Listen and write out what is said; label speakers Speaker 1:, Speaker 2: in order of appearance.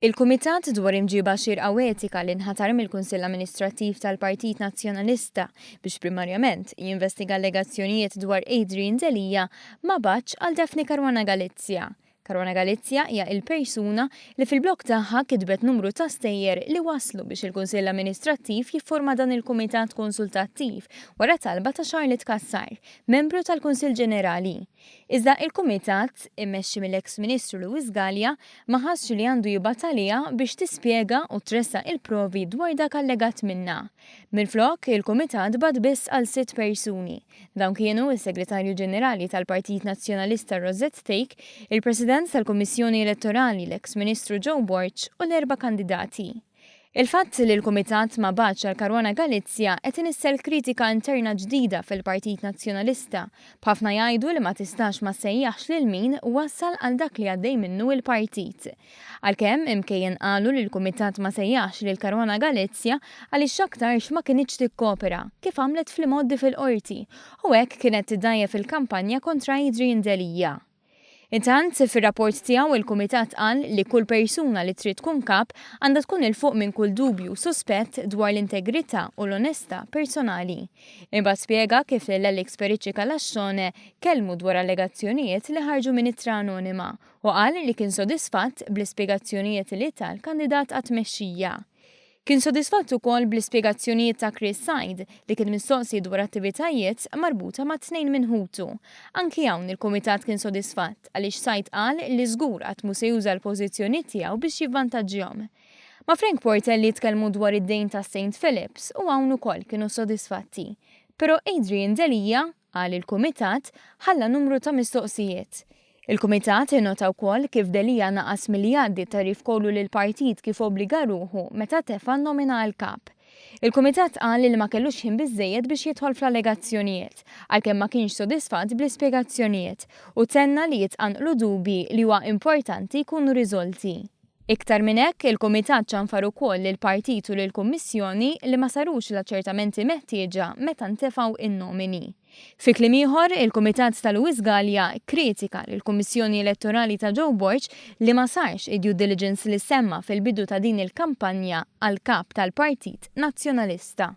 Speaker 1: Il-Kumitat dwar imġiba xirqa etika li nħatar mill-Kunsill Amministrattiv tal-Partit Nazzjonalista biex primarjament jinvestiga allegazzjonijiet dwar Adrian Delia ma bagħatx għal Daphne Caruana Galizia. Caruana Galizia hija il-persuna li fil-blog tagħha kitbet numru ta' stejjer li waslu biex il-Kunsill Amministrattiv jifforma dan il-Kumitat Konsultattiv wara talba ta' Charlotte Kassar, membru tal-Kunsill Ġenerali. Iżda il-Kumitat, immexxi mill-eks Ministru Galea, ma ħassx li għandu jibatalija biex tispjega u tressa il-provi dwar dak allegat minna. Minflok, il-Kumitat bad biss għal 6 persuni. Dawn kienu il-Segretarju Ġenerali tal-Partit Nazzjonalista Rosette Take, il-President tal-Kummissjoni Elettorali l-eks Ministru Borch u l-4 kandidati. Il-fatt li l-Kumitat ma bagħatx għal Caruana Galizia qed inissel kritika interna ġdida fil-Partit Nazzjonalista. Ħafna jgħidu li ma tistax ma sejjaħx lil min wassal għal dak li għaddej minnu il-partit. Għalkemm imkejjen qalu li l-Kumitat ma sejjaħx lil Caruana Galizia għaliex aktarx ma kinitx tikkopera kif għamlet fil-modi fil-qorti u hekk kienet tiddajjef fil-kampanja kontra Adrian Delia. Intant, fir-rapport tiegħu il-Kumitat qal li kull persuna li trid tkun kap għandha tkun il fuq minn kull dubju suspett dwar l-integrità u l-onestà personali. Imbagħad spjega kif l-Alex Kalaxxone kelmu dwar allegazzjonijiet li ħarġu minn ittra anonima u qal li kien sodisfatt bl-ispjegazzjonijiet li tal-kandidat għat-tmexxija. Kien sodisfatt ukoll bl-ispjegazzjonijiet ta' Chris Said li kien mistoqsi dwar attivitajiet marbuta ma' 2 minħutu. Anki hawn il-Kumitat kien sodisfatt għaliex Said qal li żgur qatt mhu se juża l-pożizzjoni tiegħu biex jivvantaġġjahom. Ma' Frank Portelli tkellmu dwar id-dejn ta' St. Phillips u hawn ukoll kienu sodisfatti. Però Adrian Delia qal il-Kumitat ħalla numru ta' mistoqsijiet. Il-Kumitat innota wkoll kif Delia naqas miljardi tarif kollu lil partit kif obbliga ruħu meta tefa' nomina għal kap. Il-Kumitat qal li ma kellux ħin biżżejjed biex jidħol fl-allegazzjonijiet għalkemm ma kienx sodisfatt bl-ispjegazzjonijiet u tenna li jitqanqlu dubji li huwa importanti jkunu riżolti. Iktar minn hekk, il-Kumitat ċanfar ukoll lill-Partit u lill-Kummissjoni li ma sarux l-aċċertamenti meħtieġa meta ntefgħu in-nomini. Fi kliem ieħor, il-Kumitat tal-Galea kritika lill-Kummissjoni Elettorali ta' Borch li ma sarx id-due diligence li semma fil-bidu ta' din il-kampanja għal kap tal-Partit Nazzjonalista.